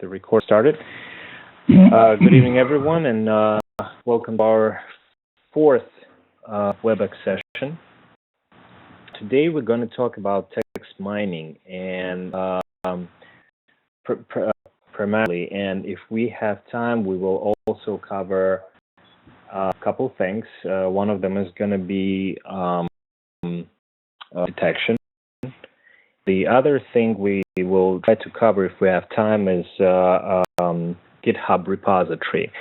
The record started. Good evening, everyone, and welcome to our fourth WebEx session. Today, we're going to talk about text mining and primarily, and if we have time, we will also cover a couple things. One of them is going to be detection. The other thing we will try to cover, if we have time, is GitHub repository,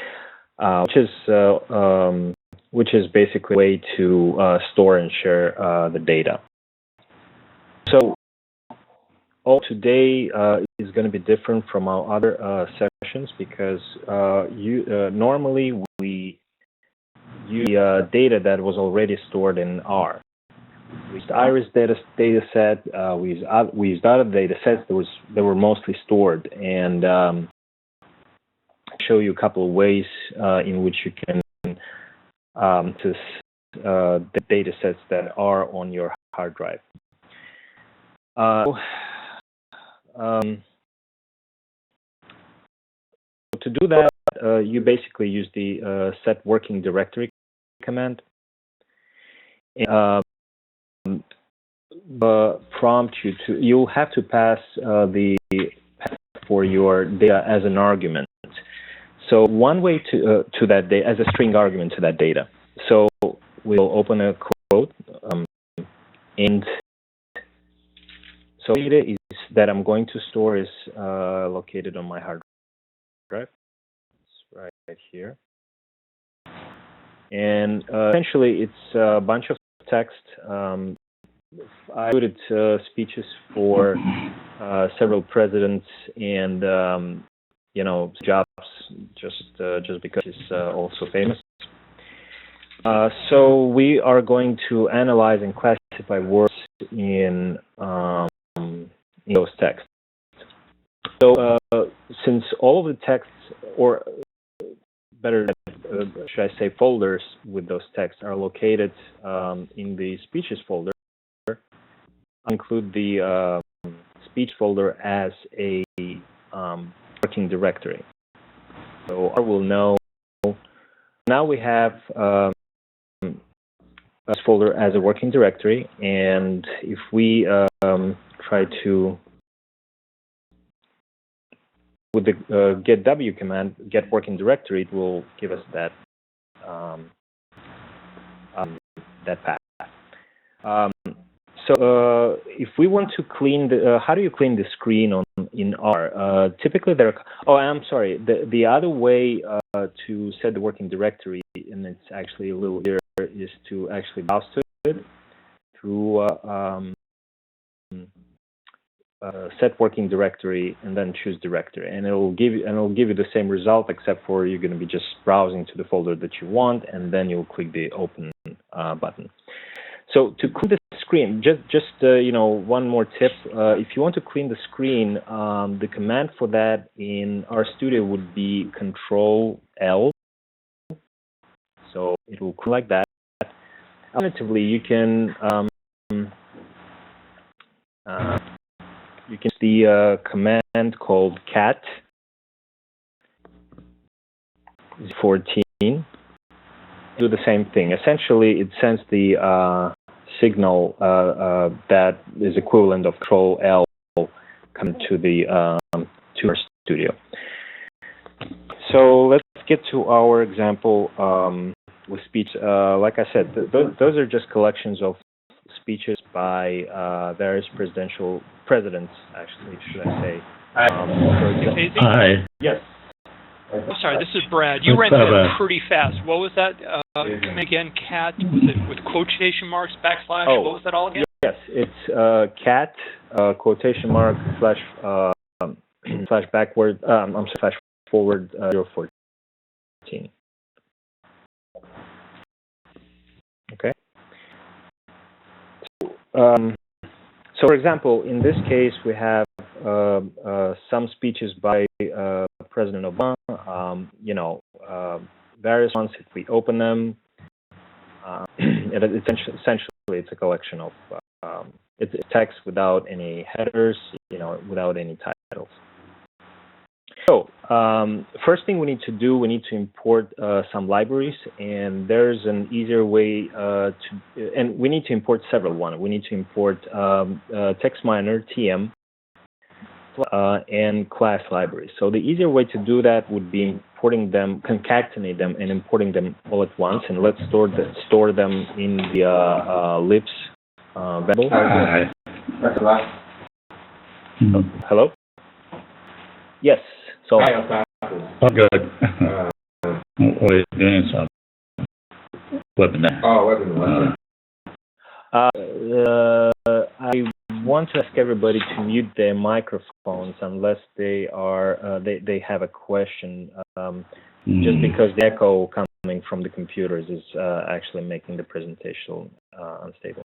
which is basically a way to store and share the data. So, all today is going to be different from our other sessions because normally we use data that was already stored in R. We used Iris data set. We used other data sets that were mostly stored, and show you a couple of ways in which you can access the data sets that are on your hard drive. To do that, you basically use the set working directory command. Prompt you to, you'll have to pass the path for your data as an argument. So one way to that data, as a string argument to that data. So we'll open a quote, and so data is that I'm going to store is located on my hard drive. It's right here. And essentially, it's a bunch of text. I included speeches for several presidents and Jobs, just because he's also famous. So we are going to analyze and classify words in those texts. So since all of the texts, or better, should I say, folders with those texts are located in the speeches folder, I include the speech folder as a working directory. So I will know. Now we have this folder as a working directory, and if we try to, with the get w command, get working directory, it will give us that that path. So if we want to clean the, how do you clean the screen in R? Typically there are, oh, I'm sorry, the other way to set the working directory, and it's actually a little here, is to actually browse to it through set working directory and then choose directory, and it'll give you the same result, except for you're going to be just browsing to the folder that you want, and then you'll click the open button. So to clean the screen, just one more tip. If you want to clean the screen, the command for that in RStudio would be Control-L. So it will clean like that. Alternatively, you can use the command called cat 14. Do the same thing. Essentially, it sends the signal that is equivalent of Control-L come to the to RStudio. So let's get to our example with speech. Like I said, those are just collections of speeches by various presidents, actually, should I say. Hi. Yes. I'm sorry, this is Brad. You ran that pretty fast. What was that? Again, cat, was it with quotation marks, backslash? Oh, what was that all again? Yes, it's cat, quotation mark, slash backward, slash forward, 014. Okay. So, for example, in this case, we have some speeches by President Obama. Various ones. If we open them, essentially it's a collection of it's text without any headers, without any titles. So, first thing we need to do, we need to import some libraries, and there's an easier way and we need to import several ones. We need to import TextMiner, TM, and class libraries. So the easier way to do that would be importing them, concatenate them, and importing them all at once. And let's store them in the libs variable. Hello? Yes. So. Oh, good. We're doing some webinar. Oh, webinar. I want to ask everybody to mute their microphones unless they are they have a question. Just because the echo coming from the computers is actually making the presentation unstable.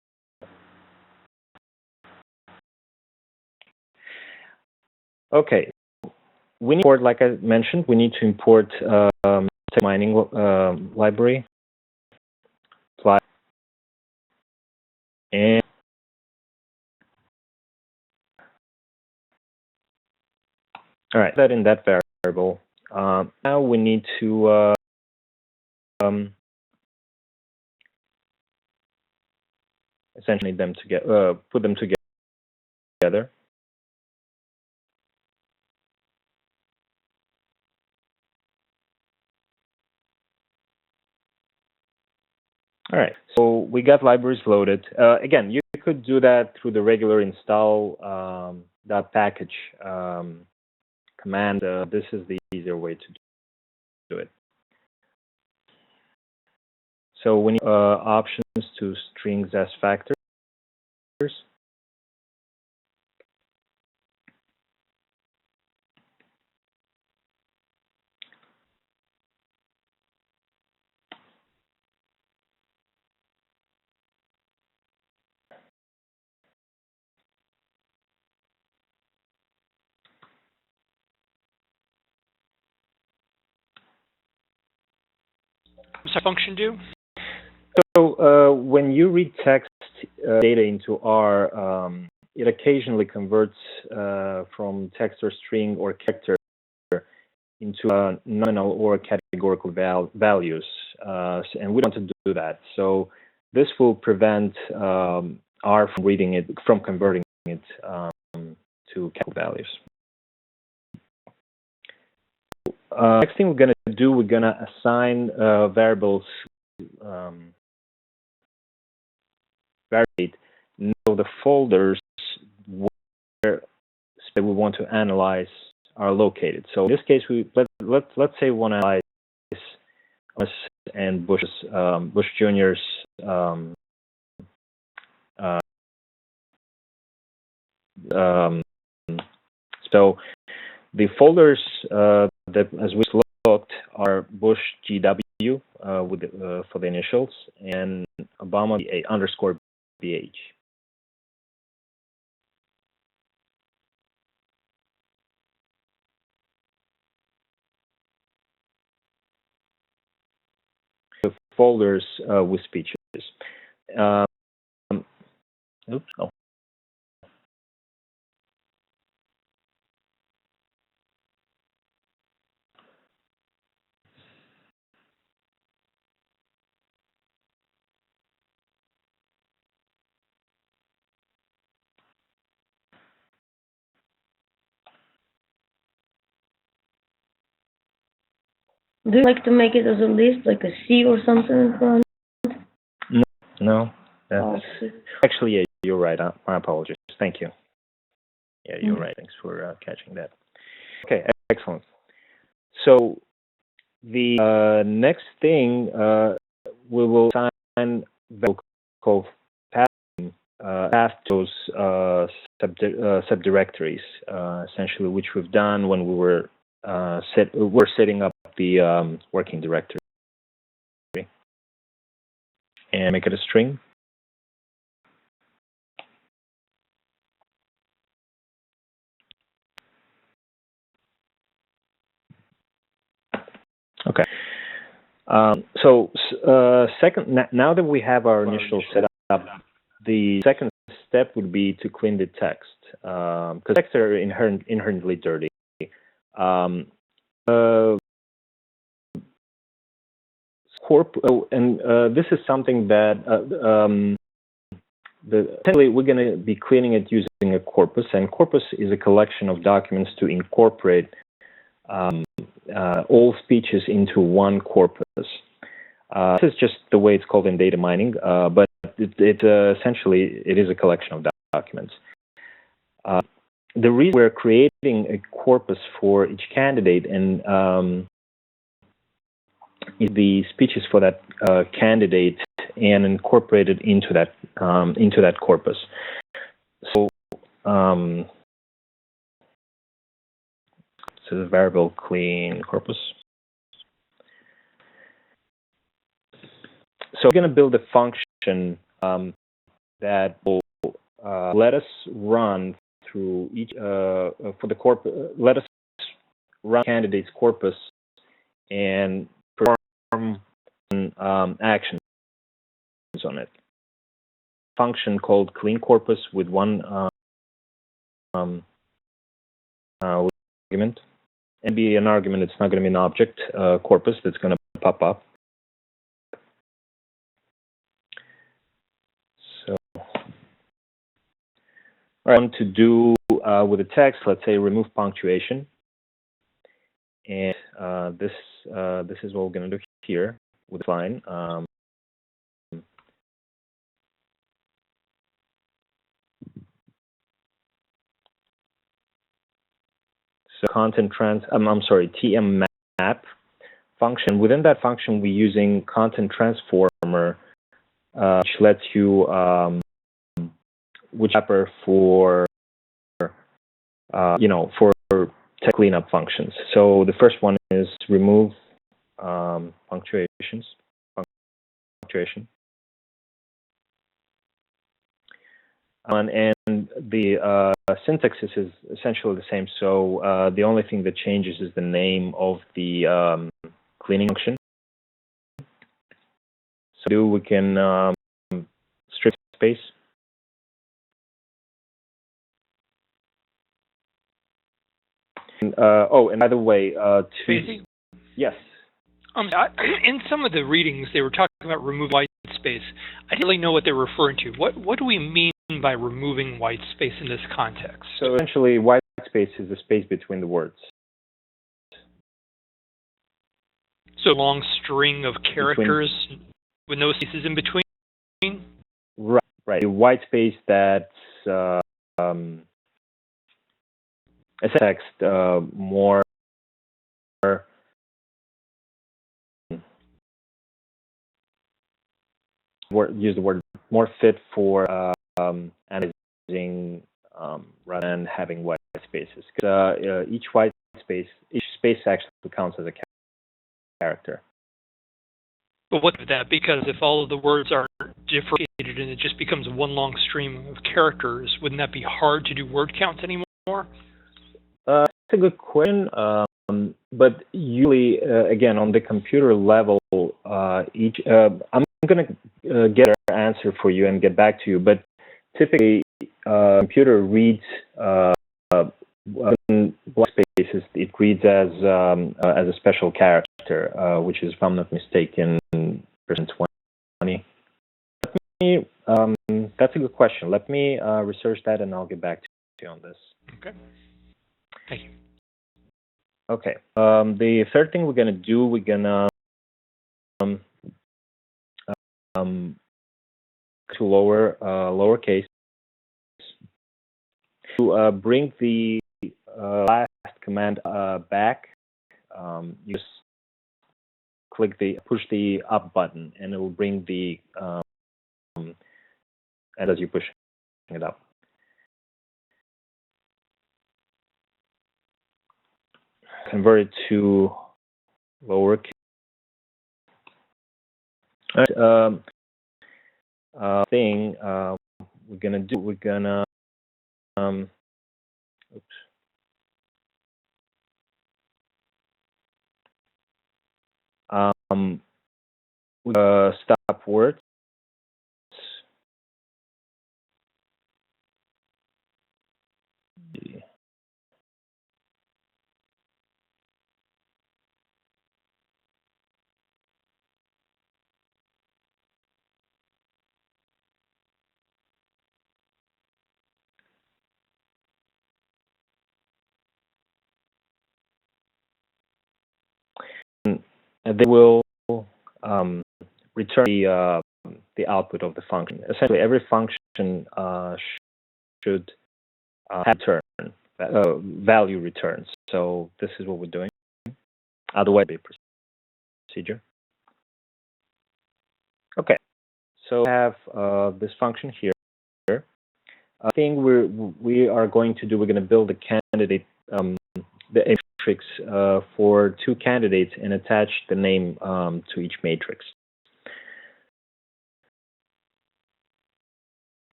Okay. We need to import, like I mentioned, we need to import mining library, and all right, that in that variable. Now we need to essentially put them together. All right, so we got libraries loaded. Again, you could do that through the regular install .package command. This is the easier way to do it. So we need options to strings as factors. What's that function do? So when you read text data into R, it occasionally converts from text or string or character into nominal or categorical values, and we don't want to do that. So this will prevent R from reading it, from converting it to categorical values. Next thing we're going to do, we're going to assign variables. Know the folders where we want to analyze are located. So in this case, let's say we want to analyze and Bush Jr.'s so the folders that, as we looked, are Bush GW for the initials, and Obama _BH. The folders with speeches. Oops. Oh. Do you like to make it as a list, like a C or something in front? No. Actually, yeah, you're right. My apologies. Thank you. Yeah, you're right. Thanks for catching that. Okay, excellent. So the next thing we will assign called path to those subdirectories, essentially, which we've done when we were setting up the working directory, and make it a string. Okay. So second, now that we have our initial setup, the second step would be to clean the text, because texts are inherently dirty. This is something that essentially we're going to be cleaning it using a corpus, and corpus is a collection of documents to incorporate all speeches into one corpus. This is just the way it's called in data mining, but essentially it is a collection of documents. The reason we're creating a corpus for each candidate and is the speeches for that candidate and incorporated into that corpus. So this is a variable clean corpus. So we're going to build a function that will let us run through each for the corpus. Let us run candidate's corpus and perform actions on it. Function called clean corpus with one argument. And be an argument. It's not going to be an object corpus that's going to pop up. So, what I want to do with the text, let's say remove punctuation, and this is what we're going to do here with the line. So content TM map function. Within that function, we're using content transformer, which lets you which wrapper for for text cleanup functions. So the first one is remove punctuation. And the syntax is essentially the same. So the only thing that changes is the name of the cleaning function. So we can strip space. And, and by the way, yes. In some of the readings, they were talking about remove white space. I didn't really know what they were referring to. What do we mean by removing white space in this context? So essentially, white space is the space between the words. So a long string of characters with no spaces in between? Right. A white space that's a text more use the word more fit for analyzing rather than having white spaces. Each space actually counts as a character. But what of that? Because if all of the words are differentiated and it just becomes one long stream of characters, wouldn't that be hard to do word counts anymore? That's a good question. But usually, again, on the computer level, I'm going to get an answer for you and get back to you. But typically, computer reads white spaces. It reads as a special character, which is, if I'm not mistaken, %20. That's a good question. Let me research that, and I'll get back to you on this. Okay. Thank you. Okay. The third thing we're going to do, we're going to to lowercase to bring the last command back. You just push the up button, and it will bring the and as you push it up. Convert it to lowercase. Thing we're gonna do. We're gonna stop words. they will return the output of the function. Essentially, every function should have return value returns. So this is what we're doing. Otherwise, it'd be procedure. Okay, so we have this function here. I think we are going to do. We're going to build a candidate, the matrix for two candidates, and attach the name to each matrix.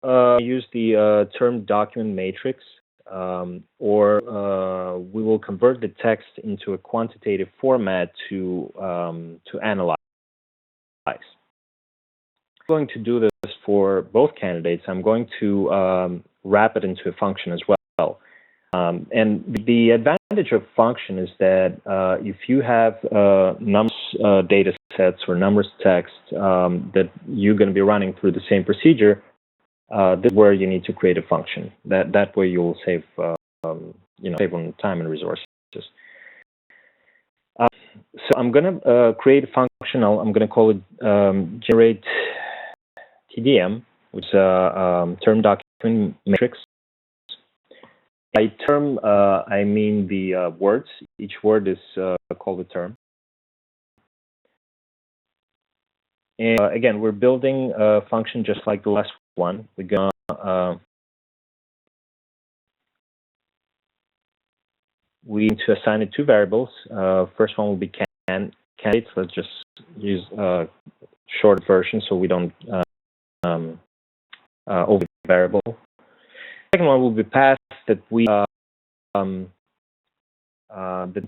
Use the term document matrix, or we will convert the text into a quantitative format to analyze. I'm going to do this for both candidates. I'm going to wrap it into a function as well. And the advantage of function is that if you have numbers data sets or numbers text that you're going to be running through the same procedure, this is where you need to create a function. That way you'll save save on time and resources. So I'm going to create a function. I'm going to call it generate TDM, which is a term document matrix. By term, I mean the words. Each word is called a term. And again, we're building a function just like the last one. We're going to we need to assign it two variables. First one will be candidates. Let's just use a short version so we don't over the variable. Second one will be path that we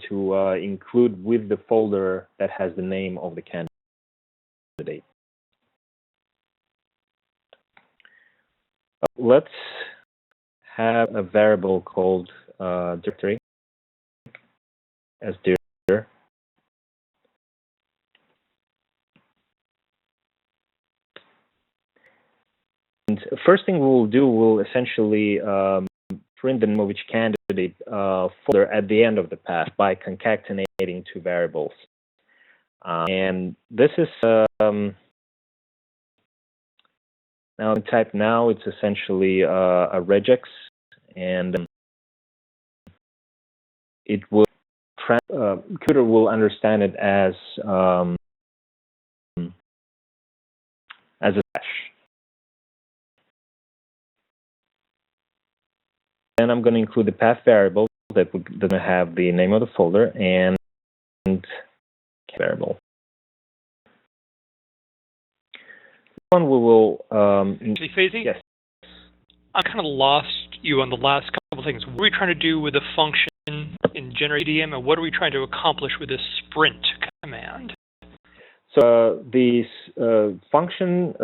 to include with the folder that has the name of the candidate. Let's have a variable called directory as dir. And first thing we'll do, we'll essentially print the name of each candidate folder at the end of the path by concatenating two variables. And this is now in type now, it's essentially a regex, and it will computer will understand it as a hash. Then I'm going to include the path variable that would have the name of the folder and variable. One we will. Faizi? Yes. I kind of lost you on the last couple of things. What are we trying to do with the function in generate TDM, and what are we trying to accomplish with this sprint command? So the function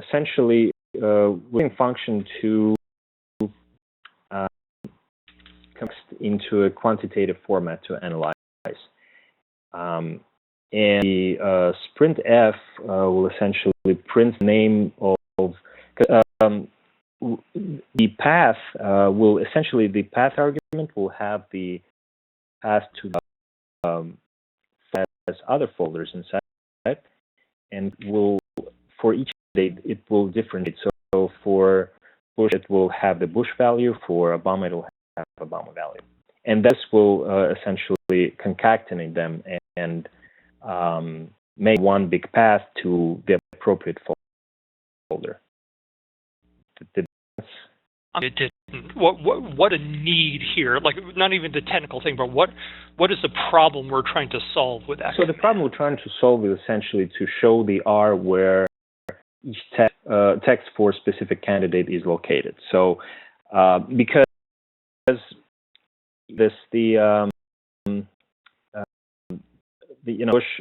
essentially we're using function to into a quantitative format to analyze. And the sprintf will essentially print the name of the path will essentially the path argument will have the path to as other folders inside, and will for each date it will differentiate. So for Bush it will have the Bush value, for Obama it will have Obama value, and this will essentially concatenate them and make one big path to the appropriate folder. It didn't. What a need here? Like, not even the technical thing, but what is the problem we're trying to solve with that? So the problem we're trying to solve is essentially to show the R where each text for a specific candidate is located. So because this the Bush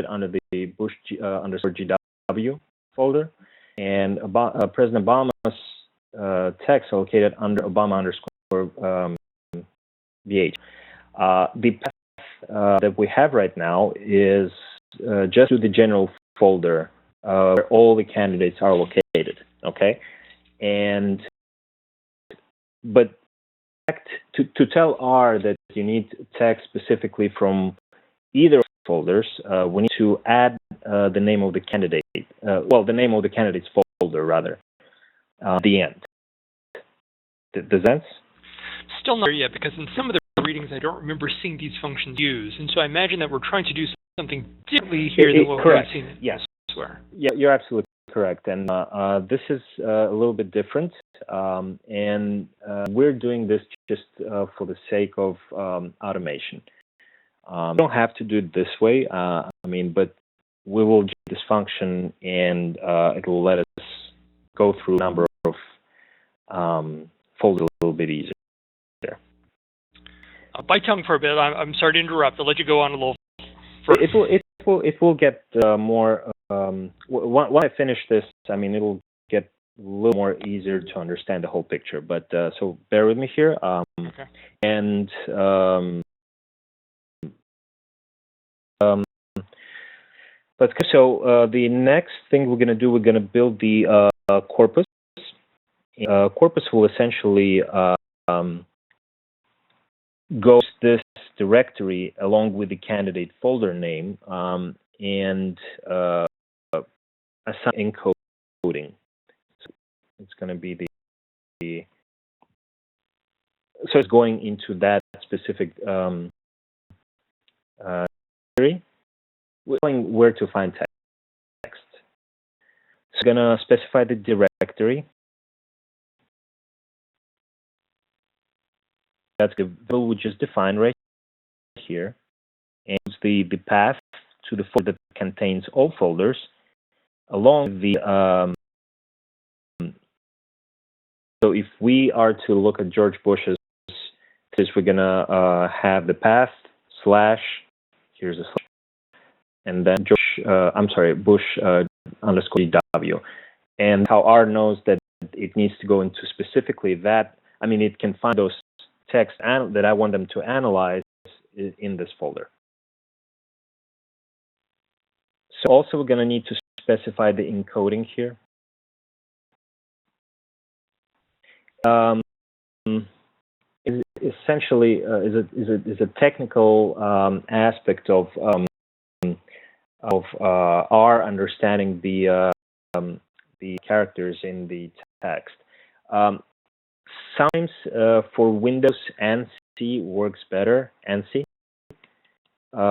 under the Bush underscore GW folder, and President Obama's text located under Obama underscore VH. The path that we have right now is just to the general folder where all the candidates are located. Okay, but to tell R that you need text specifically from either folders, we need to add the name of the candidate. The name of the candidate's folder rather. At the end. Does that sense? Still not there yet, because in some of the readings I don't remember seeing these functions used, and so I imagine that we're trying to do something differently here than what correct. we've seen Yes. elsewhere. Yeah, you're absolutely correct. And this is a little bit different. And we're doing this just for the sake of automation. You don't have to do it this way. But we will do this function, and it will let us go through a number of folders a little bit easier. Bite tongue for a bit. I'm sorry to interrupt. I'll let you go on a little further. It will get more. When I finish this, it'll get a little more easier to understand the whole picture. But so bear with me here. Okay. And the next thing we're going to do, we're going to build the corpus. Corpus will essentially goes this directory along with the candidate folder name and assign encoding. So it's going to be so it's going into that specific directory. We're telling where to find text. So we're going to specify the directory. That's the variable we just defined right here, and the path to the folder that contains all folders, along with the. So if we are to look at George Bush's, we're gonna have the path / here's a slash, and then Bush _DW, and how R knows that it needs to go into specifically that. It can find those text that I want them to analyze in this folder. So also we're going to need to specify the encoding here. Essentially is a technical aspect of our understanding the characters in the text. Sometimes for Windows, ANSI works better. ANSI.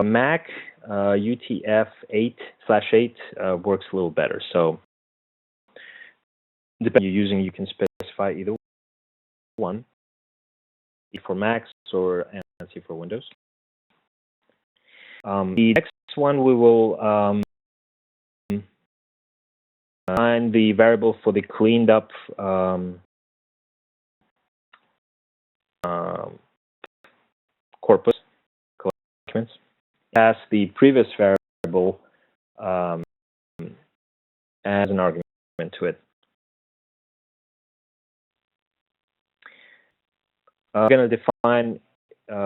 Mac UTF-8/8 works a little better. So depending on you're using, you can specify either one. For Macs or ANSI for Windows. The next one we will find the variable for the cleaned up corpus documents. Pass the previous variable as an argument to it. We're going to define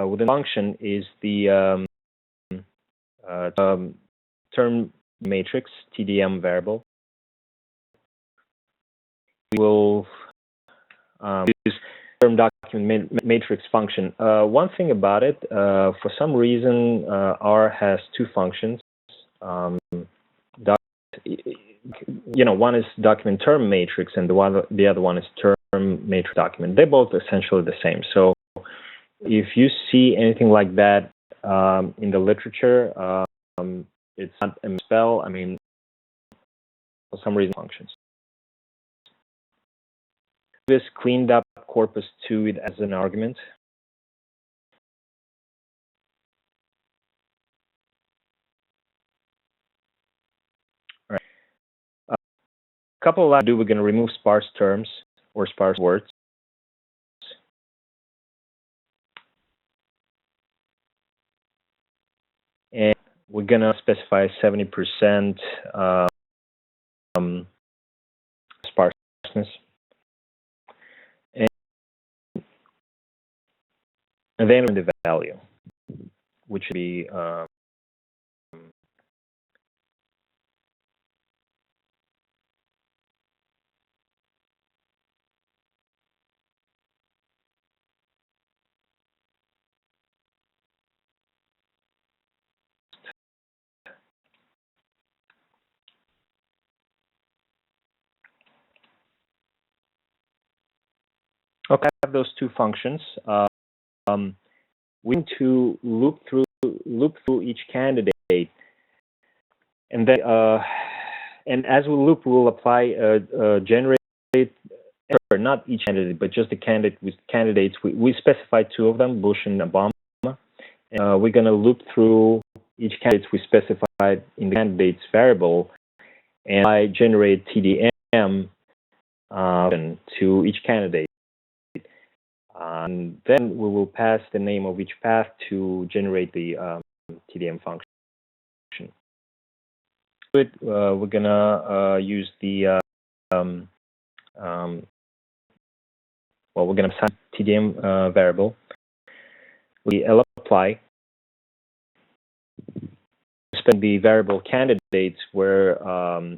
within function is the term matrix TDM variable. We will use term document matrix function. One thing about it, for some reason, R has two functions. One is document term matrix, and the other one is term matrix document. They're both essentially the same. So if you see anything like that in the literature, it's not a misspell. For some reason, functions. This cleaned up corpus to it as an argument. All right. A couple of lines we're going to remove sparse terms or sparse words. And we're going to specify 70% sparseness. And then the value, which would be Okay, I have those two functions. We need to loop through each candidate, and then and as we loop, we'll apply generate, or not each candidate, but just the candidate with candidates. We specify two of them, Bush and Obama. We're going to loop through each candidate we specified in the candidates variable, and I generate TDM to each candidate. And then we will pass the name of each path to generate the TDM function. We're going to use the, we're going to assign TDM variable. We apply, spend the variable candidates where,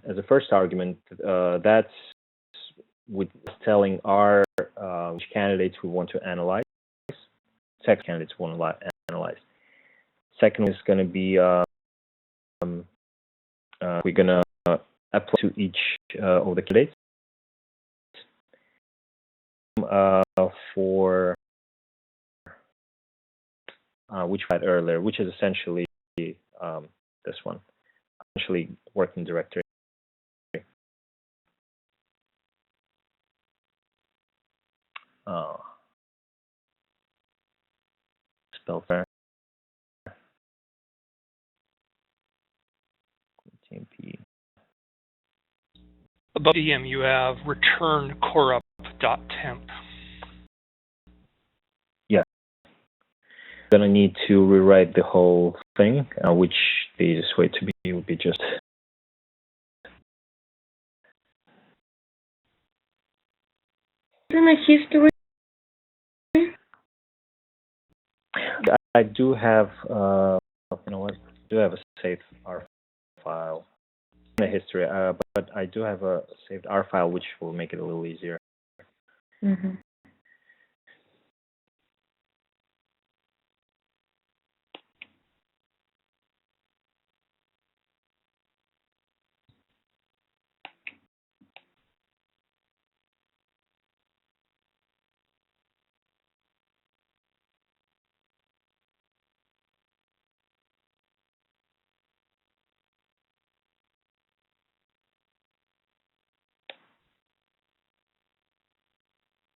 as a first argument, that's with telling our which candidates we want to analyze, second candidates we want to analyze. Second is going to be we're going to apply to each of the candidates for which we had earlier, which is essentially this one, essentially working directory. Spell fair. TMP. Above DM, you have return coreup.temp. Yeah. Gonna need to rewrite the whole thing, which the easiest way to be would be just in a history. I do have, you know what? I do have a saved R file in the history, but I do have a saved R file, which will make it a little easier. Mm-hmm.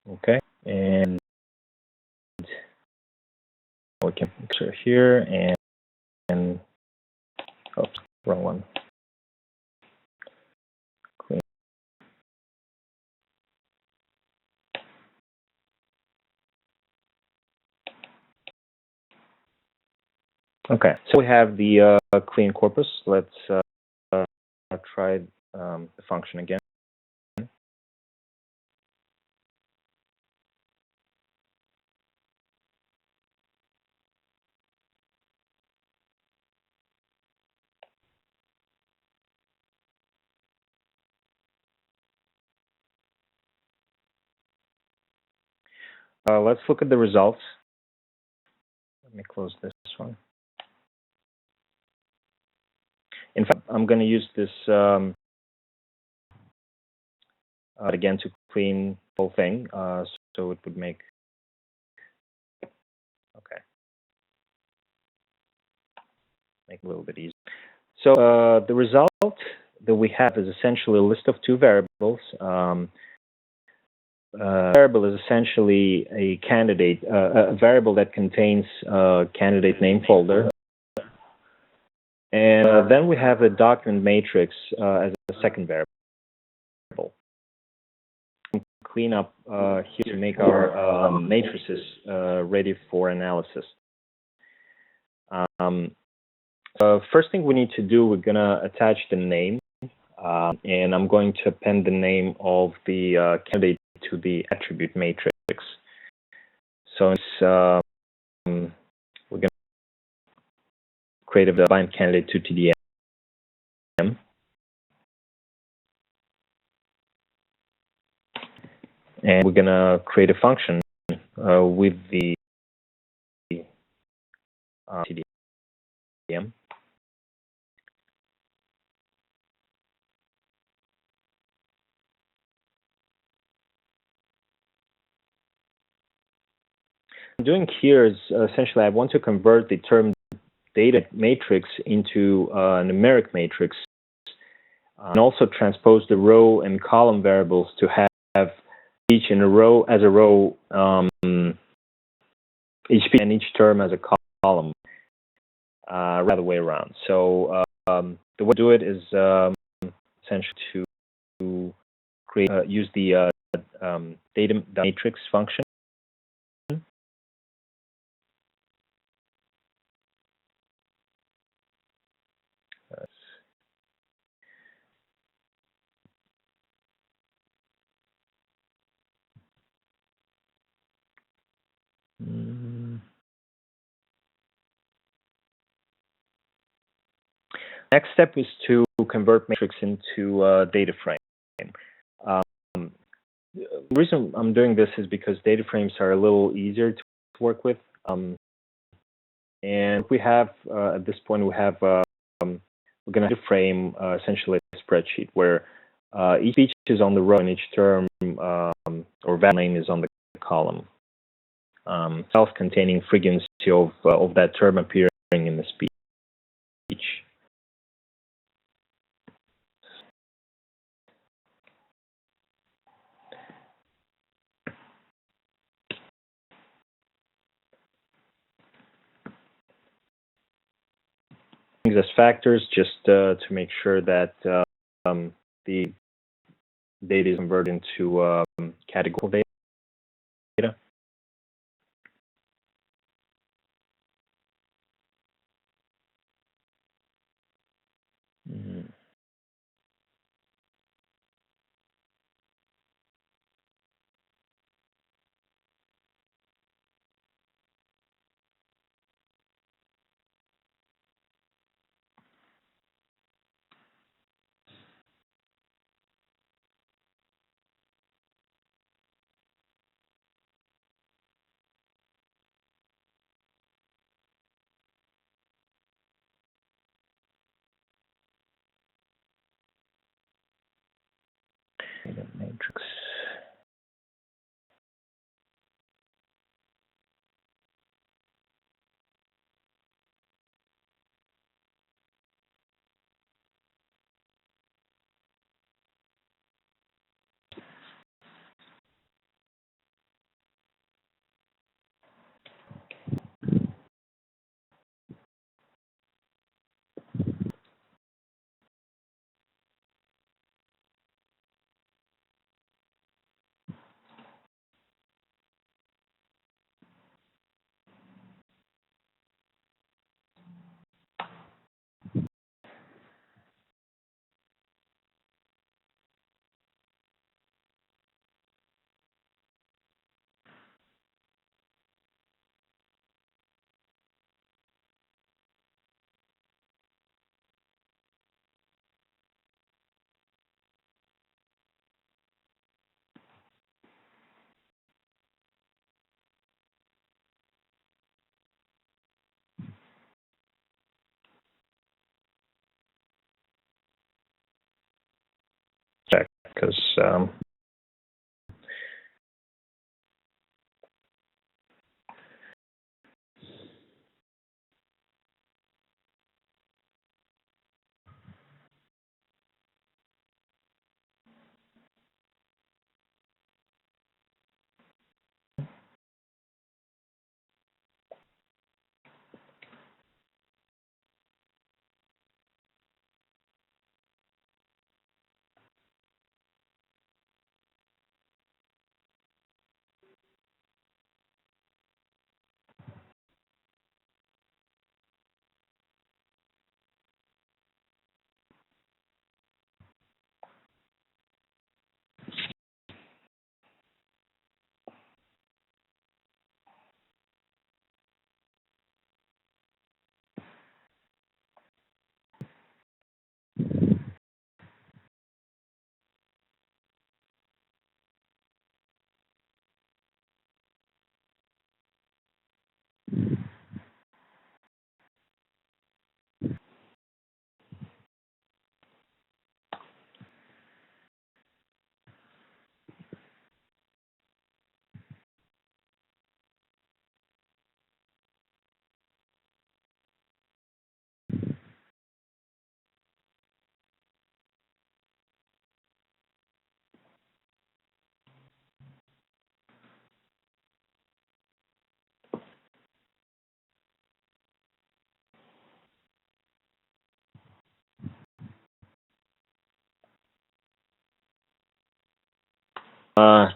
Okay, and we can insert here and oops, wrong one. Clean. Okay, so we have the clean corpus. Let's try the function again. Let's look at the results. Let me close this one. In fact, I'm going to use this again to clean the whole thing, so it would make, okay, make it a little bit easier. So the result that we have is essentially a list of two variables. Variable is essentially a candidate, a variable that contains a candidate name folder. And then we have a document matrix as a second variable. Clean up here to make our matrices ready for analysis. First thing we need to do, we're going to attach the name, and I'm going to append the name of the candidate to the attribute matrix. So it's, we're going to create a bind candidate to TDM. And we're going to create a function with the TDM. doing here is essentially I want to convert the term data matrix into a numeric matrix, and also transpose the row and column variables to have each in a row as a row, each and each term as a column, rather way around. So the way to do it is essentially to create use the data matrix function. Next step is to convert matrix into a data frame. The reason I'm doing this is because data frames are a little easier to work with. And we have, at this point, we have, we're going to frame essentially a spreadsheet where each feature is on the row and each term or value name is on the column. Self-containing frequency of that term appearing in the speech. As factors, just to make sure that the data is converted into categorical data. Matrix. Check, because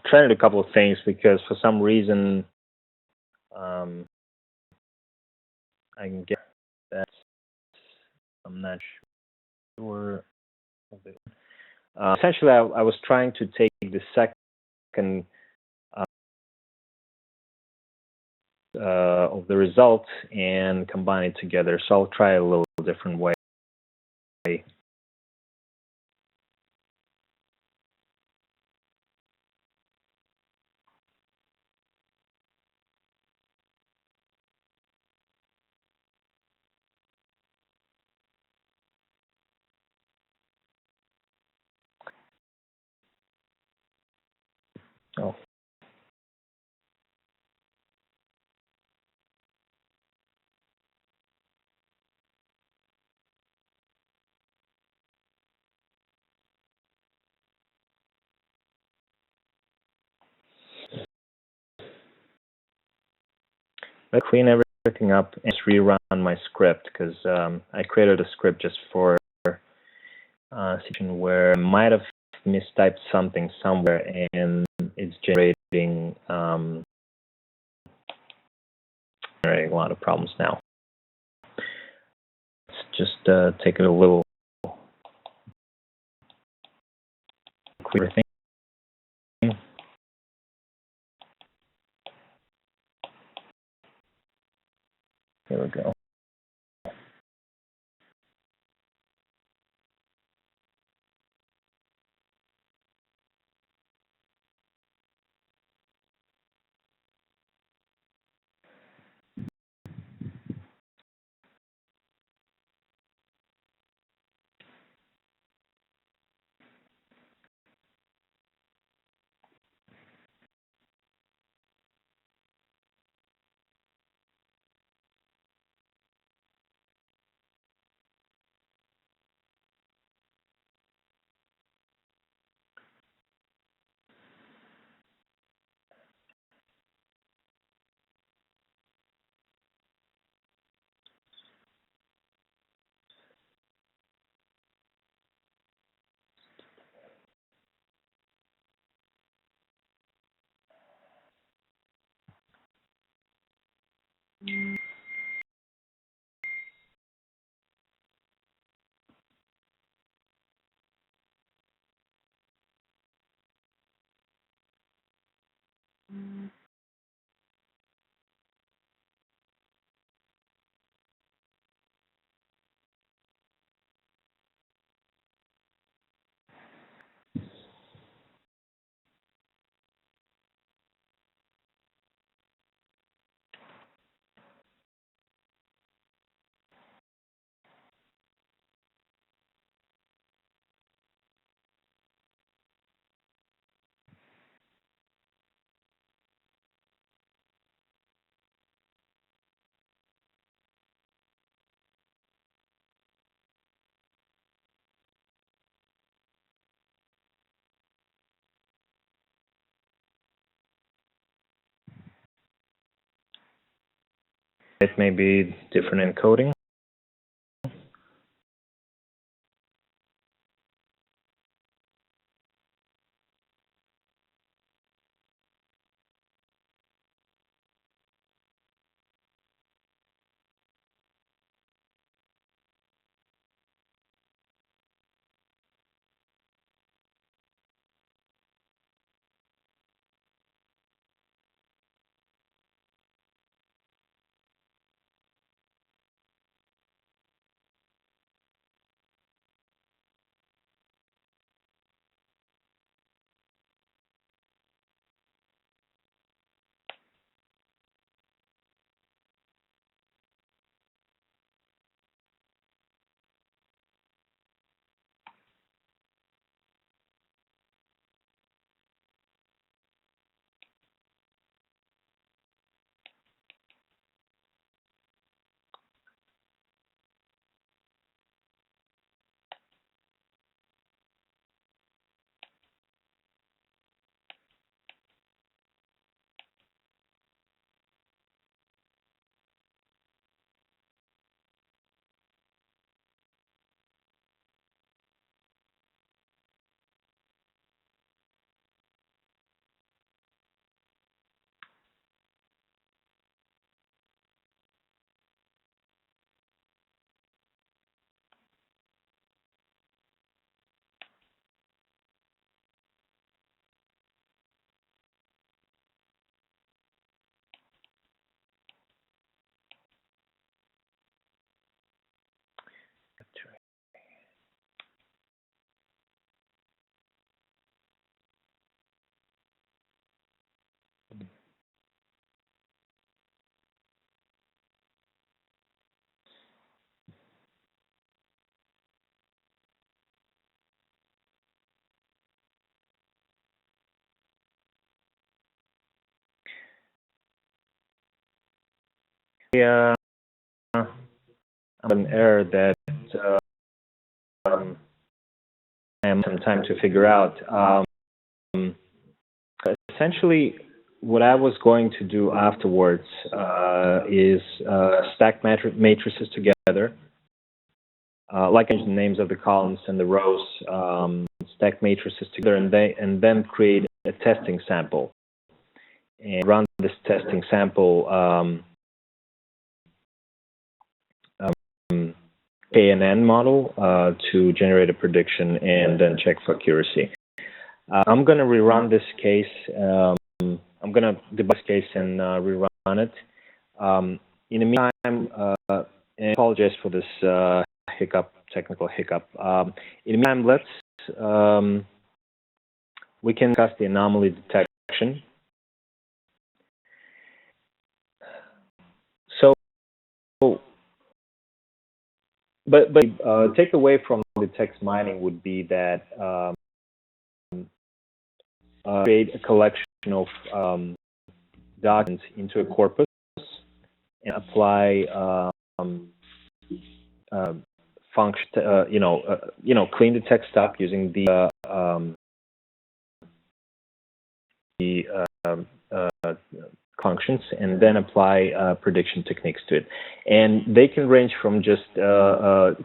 tried a couple of things because for some reason, I can get that. I'm not sure. Essentially, I was trying to take the second of the result and combine it together. So I'll try a little different way. Oh. Let's clean everything up and just rerun my script because I created a script just for a situation where I might have mistyped something somewhere and it's generating a lot of problems now. Let's just take it a little clearer thing. There we go. It may be different encoding. an error that I have some time to figure out. Essentially, what I was going to do afterwards is stack matrices together, like the names of the columns and the rows, stack matrices together, and then create a testing sample and run this testing sample KNN model to generate a prediction and then check for accuracy. I'm going to rerun this case. I'm going to debug this case and rerun it. In the meantime, and I apologize for this technical hiccup. In the meantime, we can discuss the anomaly detection. So, but takeaway from the text mining would be that create a collection of documents into a corpus and apply function, clean the text up using the functions, and then apply prediction techniques to it. And they can range from just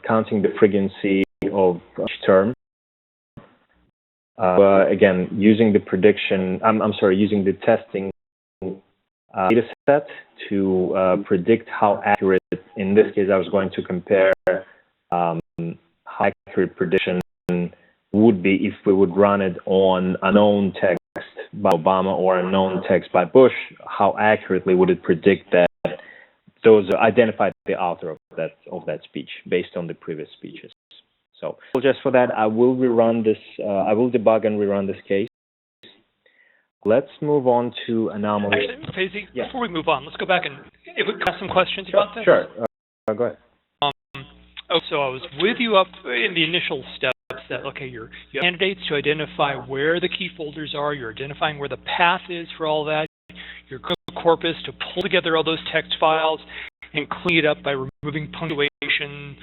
counting the frequency of each term. Again, using the prediction, using the testing data set to predict how accurate, in this case, I was going to compare how accurate prediction would be if we would run it on a known text by Obama or a known text by Bush. How accurately would it predict that those identified the author of that speech based on the previous speeches? So just for that, I will rerun this. I will debug and rerun this case. Let's move on to anomaly. Actually, Faizi, yeah. Before we move on, let's go back and if we could ask some questions about this. Sure. Go ahead. So I was with you up in the initial steps that, okay, you have candidates to identify where the key folders are, you're identifying where the path is for all that, your corpus to pull together all those text files and clean it up by removing punctuation,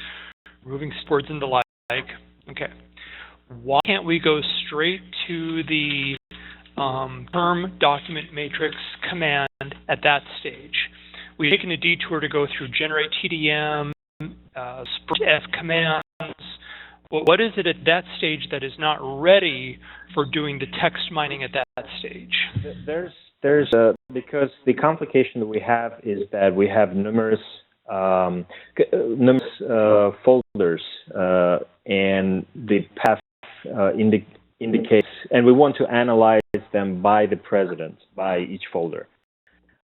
removing words and the like. Okay. Why can't we go straight to the term document matrix command at that stage? We've taken a detour to go through generate TDM, F commands. What is it at that stage that is not ready for doing the text mining at that stage? Because the complication that we have is that we have numerous folders and the path indicates, and we want to analyze them by the president, by each folder.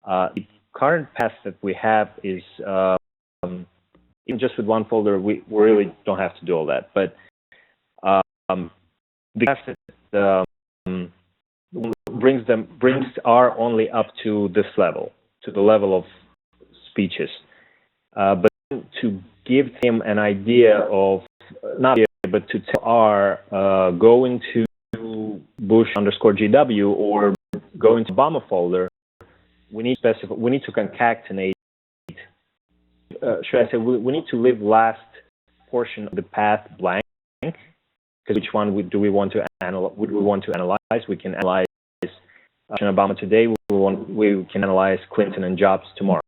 The current path that we have is even just with one folder, we really don't have to do all that. But the path that brings are only up to this level, to the level of speeches. But to give him an idea of, not idea, but to tell R going to Bush_GW or going to Obama folder, we need to concatenate. Should I say we need to leave last portion of the path blank? Because which one do we want to analyze? Would we want to analyze? We can analyze Obama today. We can analyze Clinton and Jobs tomorrow.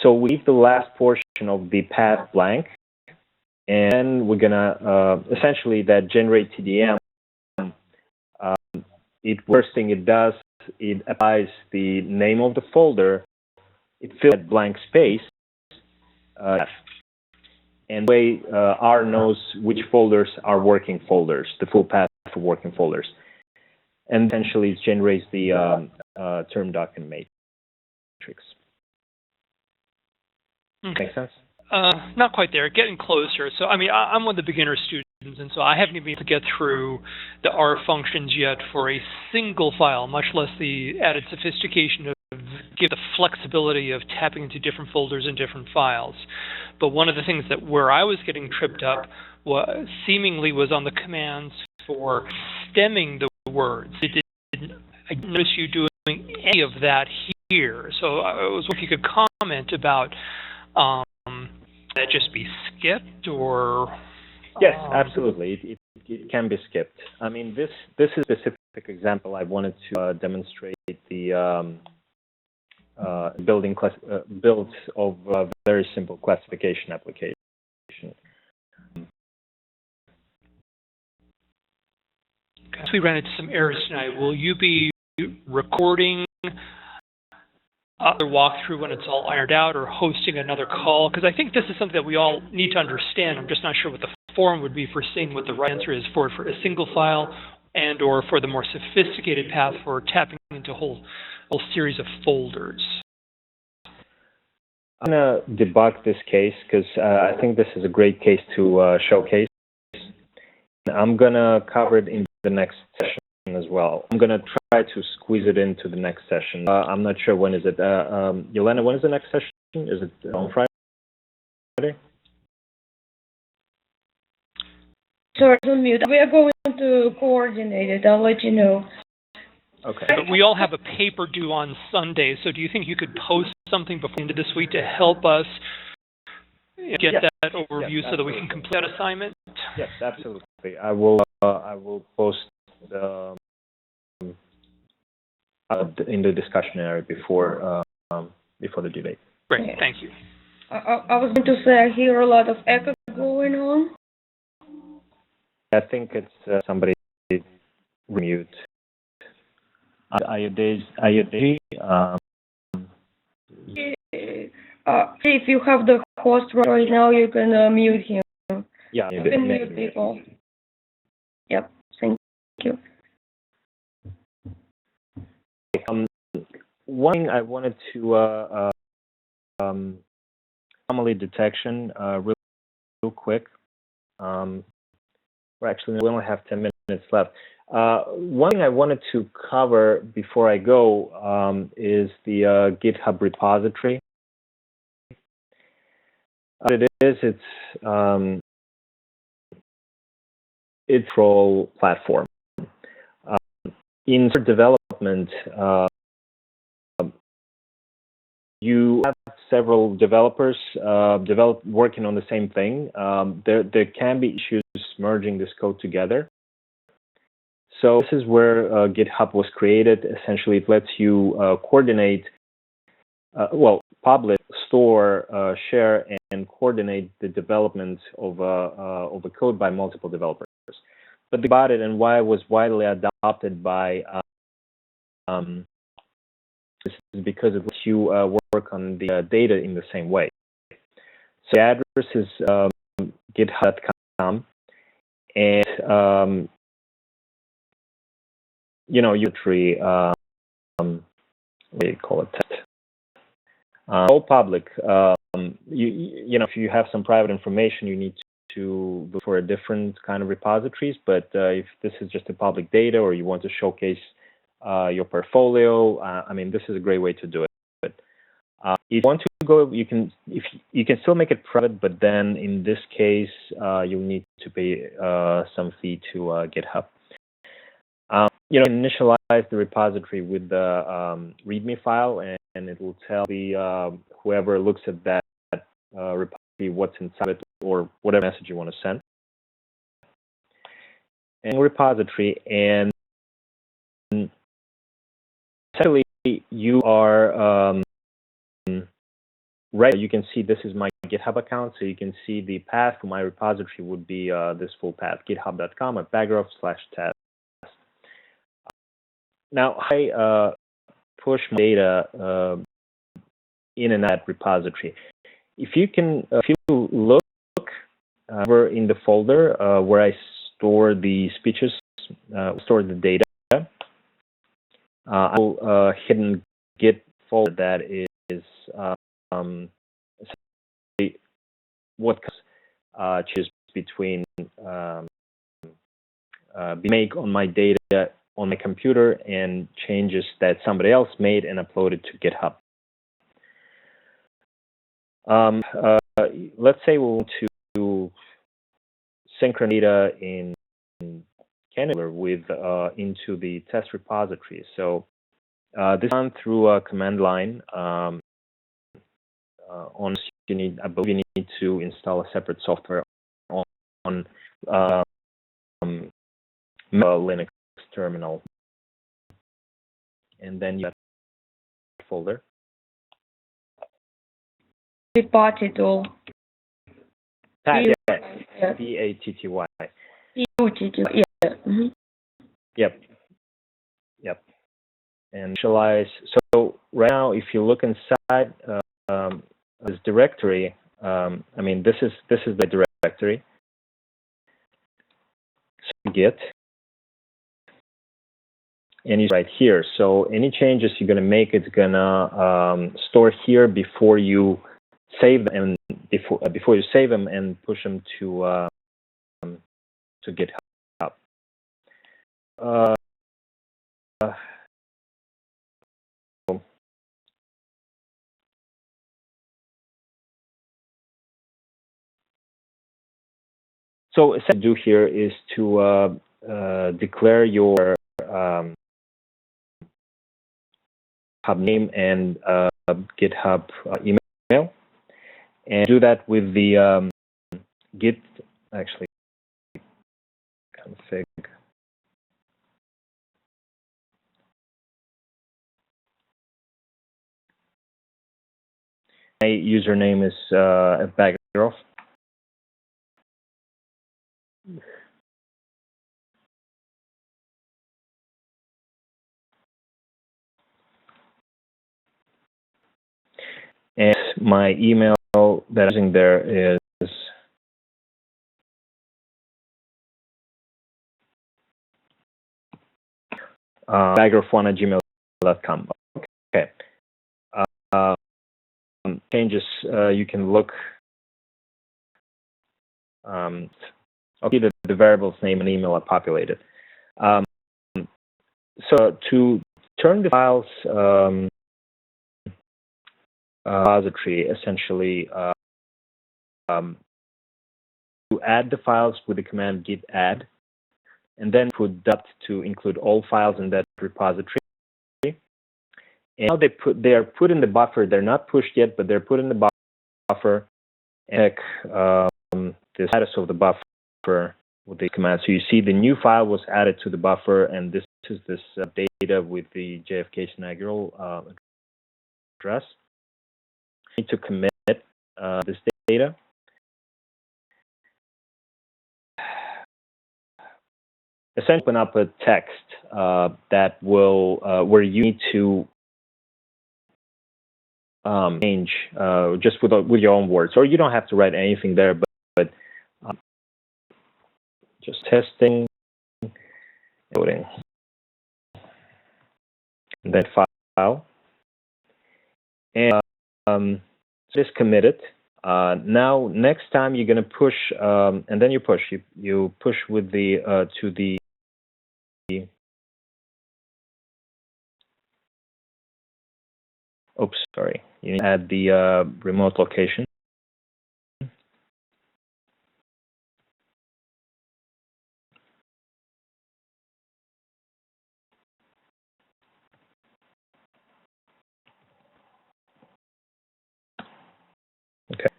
So we leave the last portion of the path blank, and we're gonna essentially that generate TDM. First thing it does, it applies the name of the folder. It fills that blank space, and the way R knows which folders are working folders, the full path for working folders, and essentially it generates the term document matrix. Okay. Make sense? Not quite there. Getting closer. So, I mean, I'm one of the beginner students, and so I haven't even been able to get through the R functions yet for a single file, much less the added sophistication of give the flexibility of tapping into different folders and different files. But one of the things that where I was getting tripped up seemingly was on the commands for stemming the words. I didn't notice you doing any of that here. So I was wondering if you could comment about that just be skipped or... Yes, absolutely. It can be skipped. I mean, this is a specific example. I wanted to demonstrate the build of a very simple classification application. As we ran into some errors tonight, will you be recording the walkthrough when it's all ironed out, or hosting another call? Because I think this is something that we all need to understand. I'm just not sure what the form would be for seeing what the right answer is for a single file, and or for the more sophisticated path for tapping into a whole series of folders. I'm going to debug this case because I think this is a great case to showcase. I'm going to cover it in the next session as well. I'm going to try to squeeze it into the next session. I'm not sure when is it. Yelena, when is the next session? Is it on Friday? Sorry, on mute. We are going to coordinate it. I'll let you know. Okay. But we all have a paper due on Sunday, so do you think you could post something before the end of this week to help us get that overview so that we can complete that assignment? Yes, absolutely. I will post in the discussion area before the due date. Great, thank you. I was going to say I hear a lot of echo going on. I think it's somebody mute. Ayodeji, if you have the host right now, you can mute him. Yeah, you can mute people. Yep, thank you. One thing I wanted to anomaly detection real quick. We only have 10 minutes left. One thing I wanted to cover before I go is the GitHub repository. What it is, it's a role platform. In development, you have several developers working on the same thing. There can be issues merging this code together. So this is where GitHub was created. Essentially, it lets you coordinate, publish, store, share, and coordinate the development of a code by multiple developers. But about it and why it was widely adopted by this is because it lets you work on the data in the same way. So the address is github.com, and tree, what do you call it? All public. If you have some private information, you need to look for a different kind of repositories. But if this is just a public data, or you want to showcase your portfolio, this is a great way to do it. But if you want to go, you can still make it private, but then in this case, you'll need to pay some fee to GitHub. Initialize the repository with the README file, and it will tell the whoever looks at that repository what's inside it, or whatever message you want to send. And repository, and essentially you are ready. You can see this is my GitHub account, so you can see the path for my repository would be this full path: github.com/paragraph/test. Now, I push my data in and out repository. If you look over in the folder where I store the speeches, store the data, I will hidden Git folder that is what choose between make on my data on my computer and changes that somebody else made and uploaded to GitHub. Let's say we want to synchronize data in Kanaler with into the test repository. So This is done through a command line. I believe you need to install a separate software on Linux terminal, and then you have that folder. Patty tool. Patty, yes. Yeah. P-A-T-T-Y. P-U-T-T-Y. Yeah. Mm-hmm. Yep. And initialize. So right now, if you look inside this directory, I mean, this is the directory. So Git, and it's right here. So any changes you're gonna make, it's gonna store here before you save them, and before you save them and push them to GitHub. So essentially, do here is to declare your hub name and GitHub email, and do that with the Git actually config. My username is Bagroff. And my email that I'm using there is bagroff1@gmail.com. Okay. Changes, you can look. Okay, the variables name and email are populated. So to turn the files repository, essentially, to add the files with the command git add, and then put dot to include all files in that repository. And now they are put in the buffer. They're not pushed yet, but they're put in the buffer. And check the status of the buffer with the command. So you see the new file was added to the buffer, and this is this data with the JFK inaugural address. You need to commit this data. Essentially, open up a text that will where you need to change just with your own words, or you don't have to write anything there, but just testing, loading, and then file, and just commit it. Now, next time you're going to push, and then you push with the to the oops, sorry. You need to add the remote location. Okay.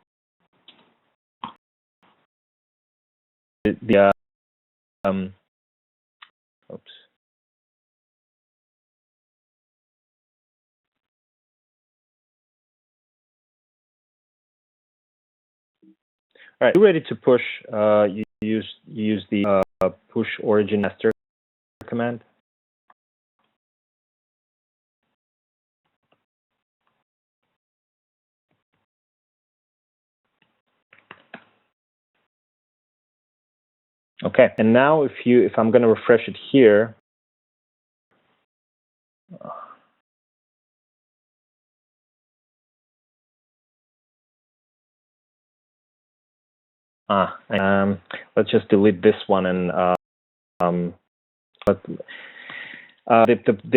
The oops. All right, you're ready to push. You use the push origin master command. Okay, and now if I'm going to refresh it here, let's just delete this one. And the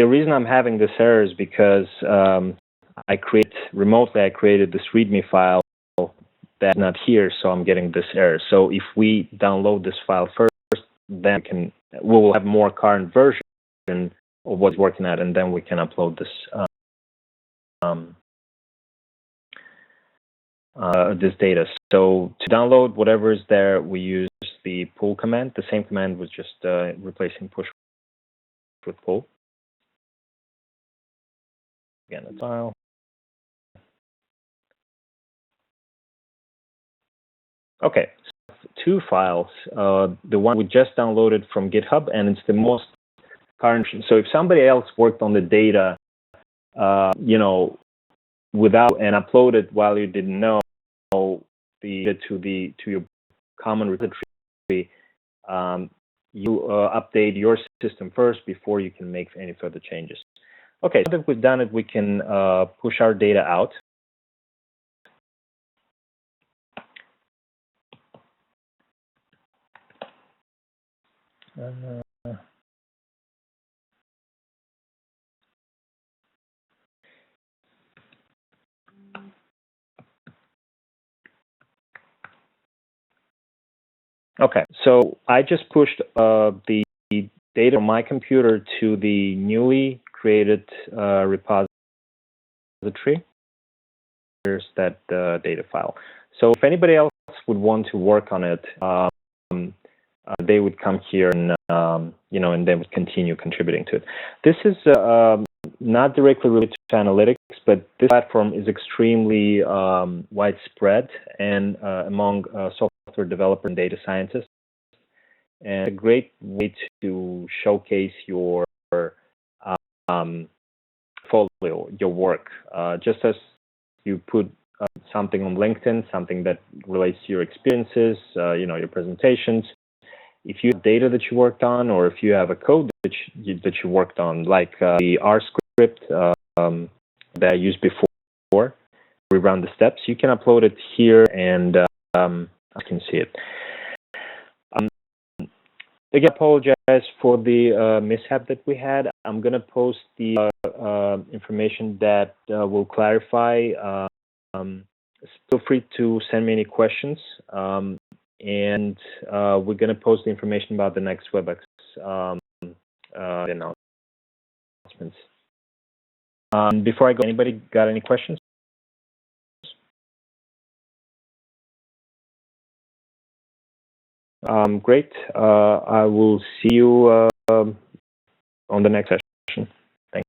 reason I'm having this error is because I created this README file that's not here, so I'm getting this error. So if we download this file first, then we will have more current version what's working at, and then we can upload this this data. So to download whatever is there, we use the pull command. The same command was just replacing push with pull. Again, a file. Okay, so 2 files. The one we just downloaded from GitHub, and it's the most current. So if somebody else worked on the data, you know, without and uploaded while you didn't know the to your common repository, you update your system first before you can make any further changes. Okay, so that we've done it, we can push our data out. Okay, so I just pushed the data from my computer to the newly created repository. Here's that data file. So if anybody else would want to work on it, they would come here and you know, and they would continue contributing to it. This is not directly related to analytics, but this platform is extremely widespread and among software developers and data scientists, and a great way to showcase your portfolio, your work. Just as you put something on LinkedIn, something that relates to your experiences, you know, your presentations. If you have data that you worked on, or if you have a code that you worked on, like the R script that I used before, we run the steps, you can upload it here, and I can see it. Again, I apologize for the mishap that we had. I'm going to post the information that will clarify. Feel free to send me any questions. And we're going to post the information about the next WebEx announcements. Before I go, anybody got any questions? Great. I will see you on the next session. Thanks.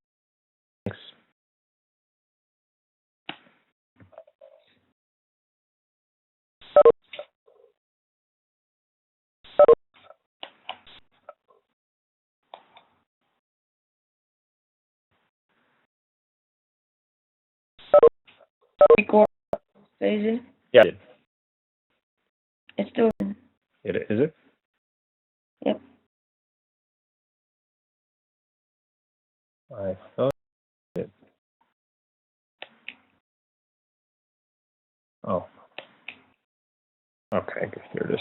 Record, Daisy. Yeah. It's doing. Is it? Yep. I thought it. Oh. Okay, here it is.